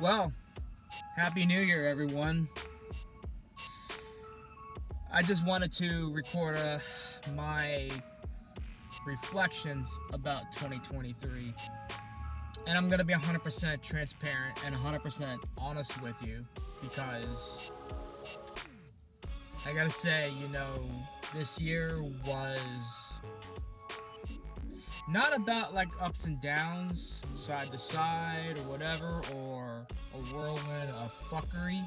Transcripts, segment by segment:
Well, Happy New Year, everyone. I just wanted to record my reflections about 2023. And I'm going to be 100% transparent and 100% honest with you because I got to say, this year was not about like ups and downs, side to side or whatever, or a whirlwind of fuckery,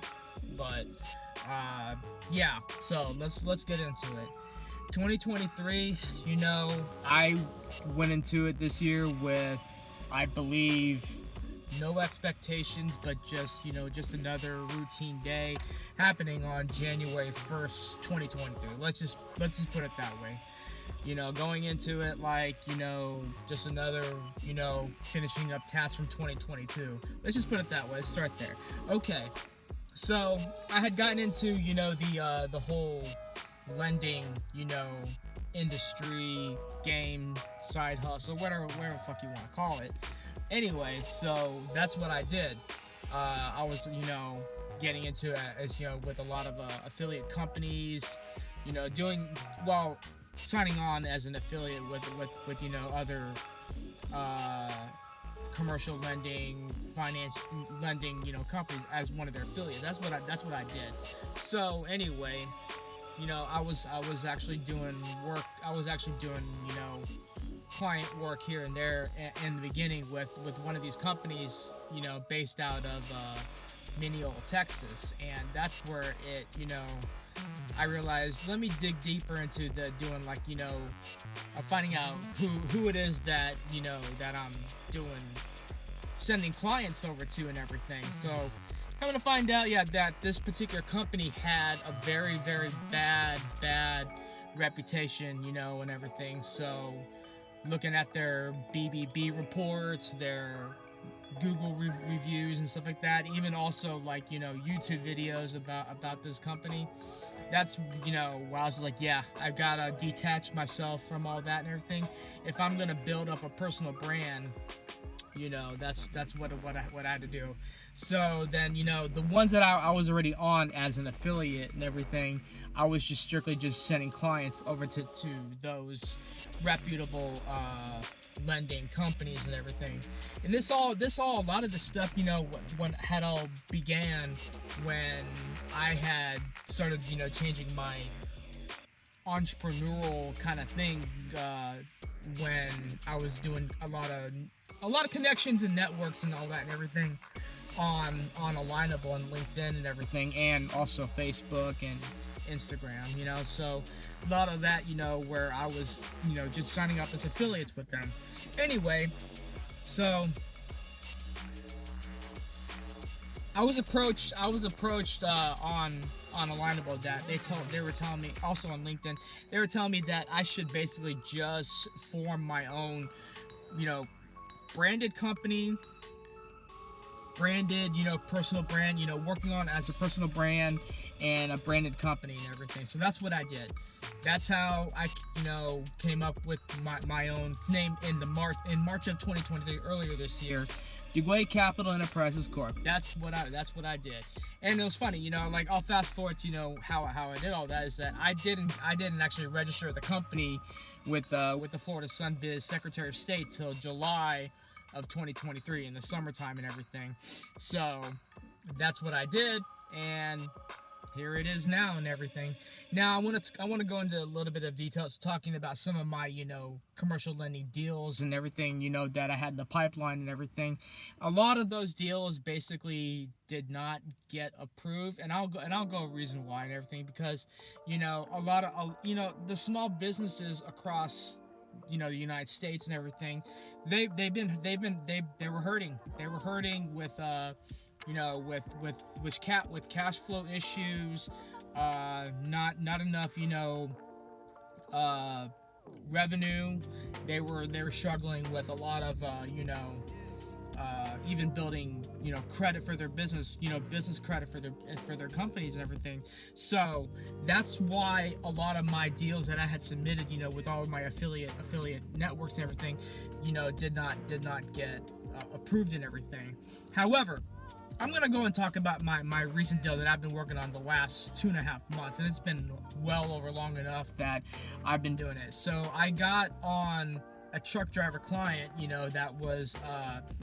but yeah. So let's get into it. 2023, I went into it this year with, I believe, no expectations, but just another routine day happening on January 1st, 2023. Let's just put it that way. Going into it like, just another, finishing up tasks from 2022. Let's just put it that way. Let's start there. Okay. So I had gotten into, the whole lending, industry, game, side hustle, whatever the fuck you want to call it. Anyway, so that's what I did. I was, getting into it as, with a lot of affiliate companies, signing on as an affiliate with other commercial lending, finance lending, companies as one of their affiliates. That's what I did. So anyway, I was actually doing work. I was actually doing, client work here and there in the beginning with one of these companies, based out of Mineola, Texas, and that's where it, I realized, let me dig deeper into doing like, finding out who it is that, that I'm sending clients over to and everything. So coming to find out, that this particular company had a very, very bad reputation, and everything. So looking at their BBB reports, their Google reviews and stuff like that, even also like, YouTube videos about this company. That's, where I was like, I've got to detach myself from all that and everything. If I'm going to build up a personal brand, that's what I had to do. So then, the ones that I was already on as an affiliate and everything, I was just strictly sending clients over to those reputable lending companies and everything. And this all a lot of the stuff, when had all began when I had started, changing my entrepreneurial kind of thing, when I was doing a lot of connections and networks and all that and everything on Alignable and LinkedIn and everything, and also Facebook and Instagram, so a lot of that, where I was, just signing up as affiliates with them. Anyway, so I was approached on Alignable that they were telling me, also on LinkedIn, they were telling me that I should basically just form my own, branded company, branded, personal brand, working on as a personal brand and a branded company and everything. So that's what I did. That's how I, came up with my own name in March of 2023, earlier this year. Duguay Capital Enterprises Corp. That's what I did. And it was funny, like I'll fast forward to, how I did all that, is that I didn't actually register the company with the Florida Sun Biz Secretary of State till July of 2023 in the summertime and everything. So that's what I did, and here it is now and everything. Now I want to go into a little bit of details talking about some of my, commercial lending deals and everything, that I had in the pipeline and everything. A lot of those deals basically did not get approved, and I'll go reason why and everything, because, a lot of, the small businesses across, the United States and everything, they were hurting. They were hurting with with cash flow issues, not enough, revenue. They were struggling with a lot of, even building, credit for their business, business credit for their companies and everything. So that's why a lot of my deals that I had submitted, with all of my affiliate networks and everything, did not get approved and everything. However, I'm gonna go and talk about my recent deal that I've been working on the last 2.5 months, and it's been well over long enough that I've been doing it. So I got on a truck driver client, that was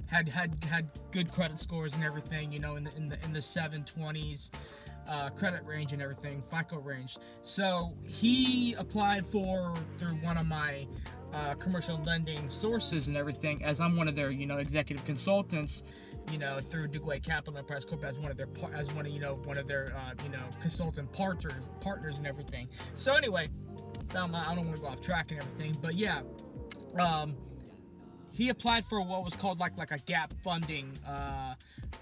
had good credit scores and everything, in the 720s credit range and everything, FICO range. So he applied through one of my commercial lending sources and everything, as I'm one of their executive consultants, through Duguay Capital Enterprise Corp, as one of their consultant partners and everything. So anyway, I don't want to go off track and everything, but yeah. He applied for what was called like a gap funding,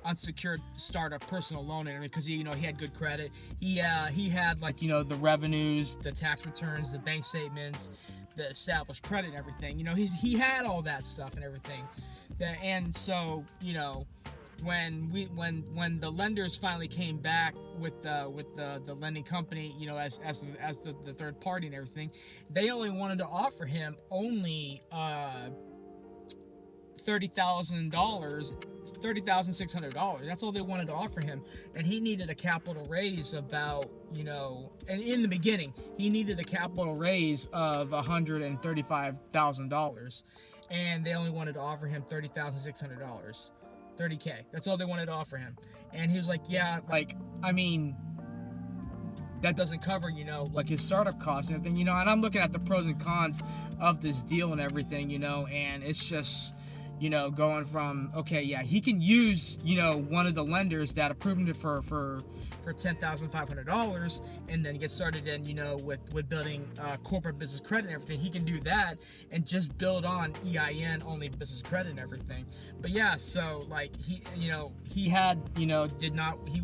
unsecured startup personal loan, and because he had good credit. He had the revenues, the tax returns, the bank statements, the established credit, and everything. He had all that stuff and everything. And so when the lenders finally came back with the lending company, as the third party and everything, they only wanted to offer him only $30,600. That's all they wanted to offer him, and he needed a capital raise about and in the beginning he needed a capital raise of $135,000, and they only wanted to offer him $30,600. $30K. That's all they wanted to offer him. And he was like, yeah, that doesn't cover, his startup costs and everything, and I'm looking at the pros and cons of this deal and everything, and it's just, going from, okay, yeah, he can use, one of the lenders that approved it for $10,500, and then get started in, with building corporate business credit and everything. He can do that and just build on EIN only business credit and everything. But yeah, so he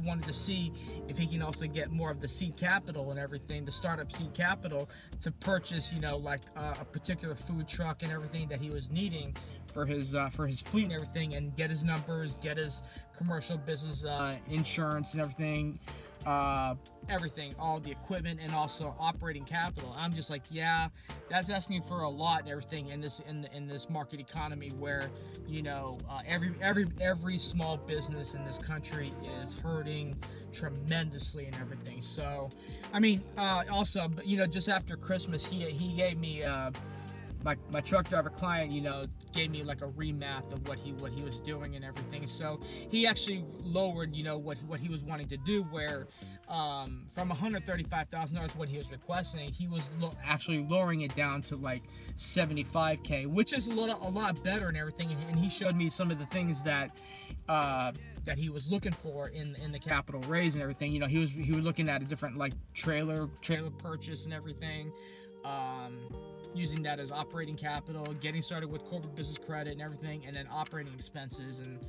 wanted to see if he can also get more of the seed capital and everything, the startup seed capital, to purchase, a particular food truck and everything that he was needing for his fleet and everything, and get his numbers, get his commercial business insurance and everything, all the equipment, and also operating capital. I'm just like, yeah, that's asking for a lot and everything in this market economy where every small business in this country is hurting tremendously and everything. So also, just after Christmas, he gave me my truck driver client, gave me like a remath of what he was doing and everything. So he actually lowered, what he was wanting to do, where from $135,000, what he was requesting, he was actually lowering it down to like $75K, which is a lot better and everything. And he showed me some of the things that he was looking for in the capital raise and everything. He was looking at a different trailer purchase and everything. Using that as operating capital, getting started with corporate business credit and everything, and then operating expenses and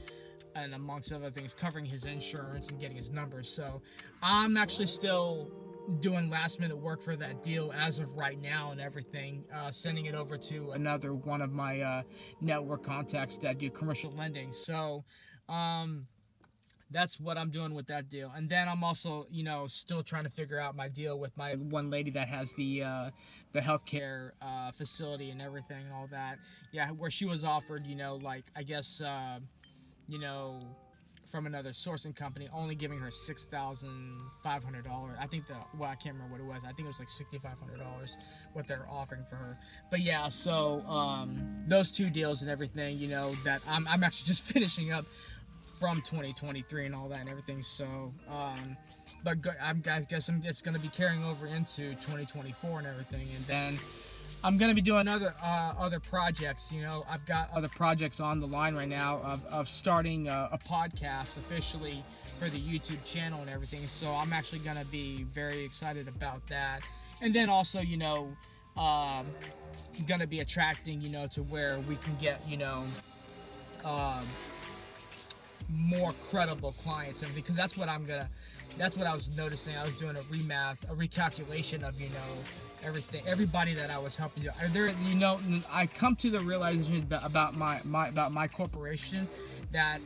amongst other things, covering his insurance and getting his numbers. So I'm actually still doing last minute work for that deal as of right now and everything, sending it over to another one of my network contacts that do commercial lending. So that's what I'm doing with that deal. And then I'm also, still trying to figure out my deal with my one lady that has the healthcare facility and everything and all that. Yeah, where she was offered, from another sourcing company, only giving her $6,500. I think I can't remember what it was. I think it was like $6,500 what they're offering for her. But yeah, so those two deals and everything, that I'm actually just finishing up from 2023 and all that and everything. So but I guess it's going to be carrying over into 2024 and everything, and then I'm going to be doing other projects. I've got other projects on the line right now of starting a podcast officially for the YouTube channel and everything. So I'm actually going to be very excited about that. And then also, going to be attracting, to where we can get, more credible clients and everything, because that's what I was noticing. I was doing a recalculation of everybody that I was helping. I come to the realization about my corporation that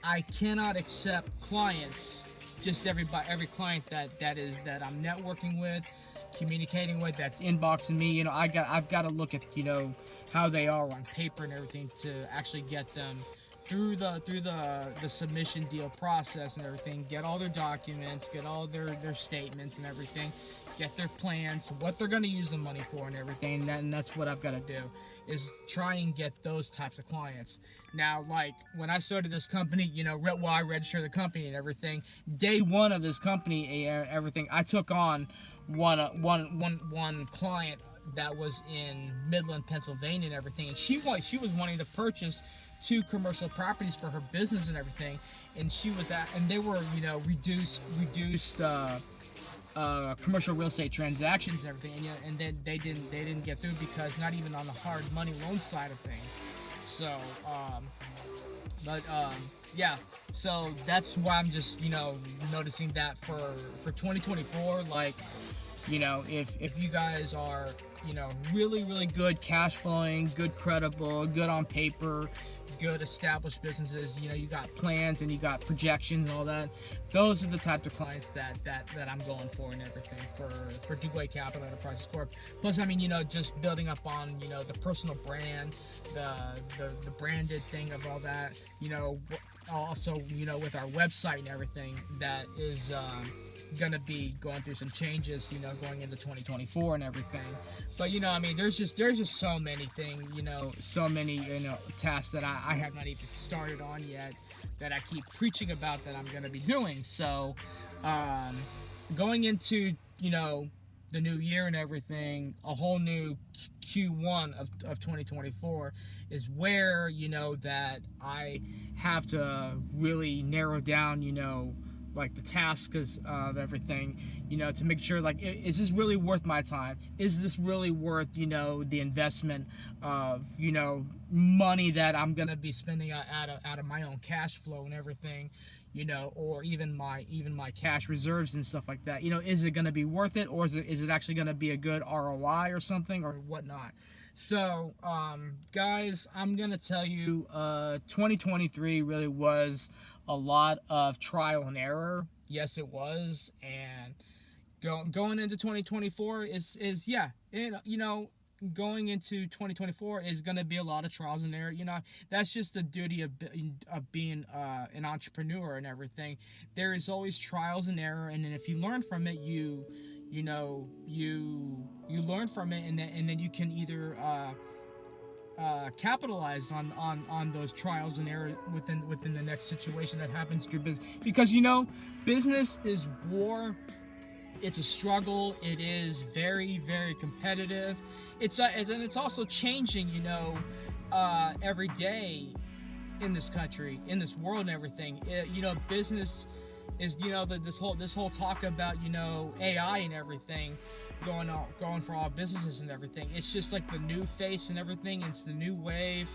I cannot accept clients, just every client that I'm networking with, communicating with, that's inboxing me. I've got to look at how they are on paper and everything to actually get them through the submission deal process and everything, get all their documents, get all their statements and everything, get their plans, what they're going to use the money for and everything, and that's what I've got to do, is try and get those types of clients. Now, like, when I started this company, you know, while I registered the company and everything, day one of this company, everything, I took on one client that was in Midland, Pennsylvania and everything, and she was wanting to purchase 2 commercial properties for her business and everything, and they were, you know, reduced commercial real estate transactions and everything, and then they didn't get through because not even on the hard money loan side of things. So yeah, so that's why I'm just, you know, noticing that for 2024, like, you know, if you guys are, you know, really good cash flowing, good credible, good on paper, good established businesses, you know, you got plans and you got projections and all that, those are the types of clients that I'm going for and everything for Duguay Capital Enterprises Corp. Plus, I mean, you know, just building up on, you know, the personal brand, the branded thing of all that, you know, also, you know, with our website and everything that is gonna be going through some changes, you know, going into 2024 and everything. But, you know, I mean, there's just so many things, you know, so many, you know, tasks that I have not even started on yet that I keep preaching about that I'm gonna be doing. So going into, you know, the new year and everything, a whole new Q1 of 2024 is where, you know, that I have to really narrow down, you know, like the tasks of everything, you know, to make sure, like, is this really worth my time? Is this really worth, you know, the investment of, you know, money that I'm gonna be spending out of my own cash flow and everything, you know, or even my cash reserves and stuff like that. You know, is it gonna be worth it, or is it actually gonna be a good ROI or something or whatnot? So, guys, I'm gonna tell you, 2023 really was a lot of trial and error. Yes, it was. And going into 2024 is yeah, and, you know, going into 2024 is going to be a lot of trials and error. You know, that's just the duty of being an entrepreneur and everything. There is always trials and error, and then if you learn from it, you learn from it, and then you can either capitalize on those trials and error within the next situation that happens to your business. Because, you know, business is war. It's a struggle. It is very competitive. And it's also changing, you know, every day in this country, in this world, and everything. You know, business is, you know, this whole talk about, you know, AI and everything going for all businesses and everything. It's just like the new face and everything. It's the new wave.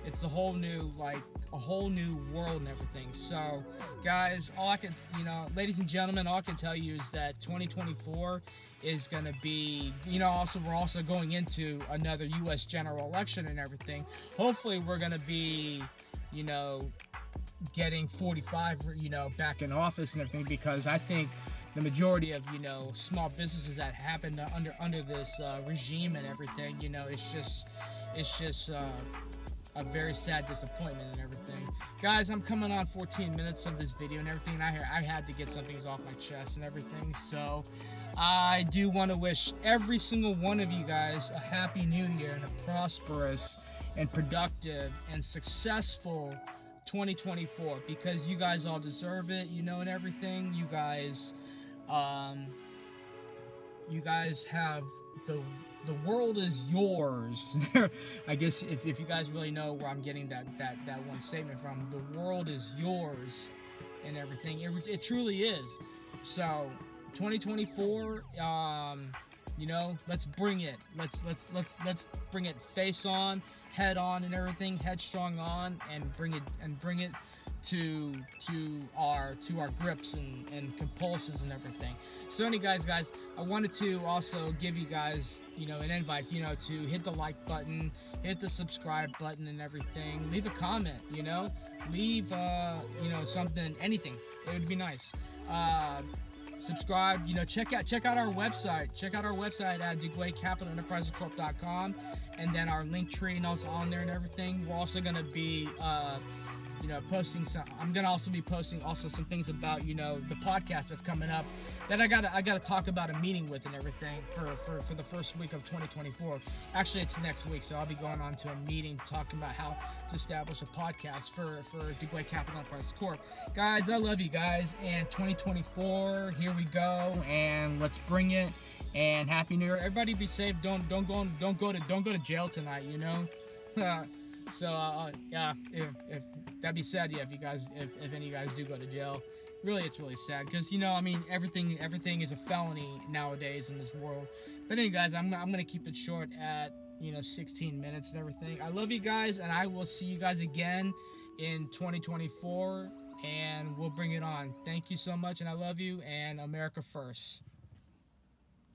It's a whole new world and everything. So, guys, all I can, you know, ladies and gentlemen, all I can tell you is that 2024 is going to be, you know, we're also going into another U.S. general election and everything. Hopefully we're going to be, you know, getting 45, you know, back in office and everything, because I think the majority of, you know, small businesses that happened under this regime and everything, you know, it's just a very sad disappointment and everything. Guys, I'm coming on 14 minutes of this video and everything, and I had to get some things off my chest and everything. So I do want to wish every single one of you guys a happy new year and a prosperous and productive and successful 2024, because you guys all deserve it, you know, and everything. You guys have the world is yours. I guess if you guys really know where I'm getting that one statement from, the world is yours and everything. It truly is. So 2024, you know, let's bring it. Let's bring it face on, head on, and everything, headstrong on, and bring it to our grips and compulsions and everything. So anyway, guys, I wanted to also give you guys, you know, an invite, you know, to hit the like button, hit the subscribe button and everything. Leave a comment, you know, leave you know, something, anything. It would be nice. Subscribe, you know, check out our website. Check out our website at DuguayCapitalEnterprisesCorp.com, and then our link tree and also on there and everything. We're also gonna be posting some. I'm gonna also be posting some things about the podcast that's coming up that I gotta talk about a meeting with and everything for the first week of 2024. Actually, it's next week, so I'll be going on to a meeting talking about how to establish a podcast for Duguay Capital Enterprise Corp. Guys, I love you guys, and 2024, here we go, and let's bring it. And Happy New Year! Everybody, be safe. Don't go to jail tonight. So yeah, if that be said, yeah, if any of you guys do go to jail, really it's really sad because everything is a felony nowadays in this world. But anyway, guys, I'm gonna keep it short at 16 minutes and everything. I love you guys, and I will see you guys again in 2024, and we'll bring it on. Thank you so much, and I love you, and America first.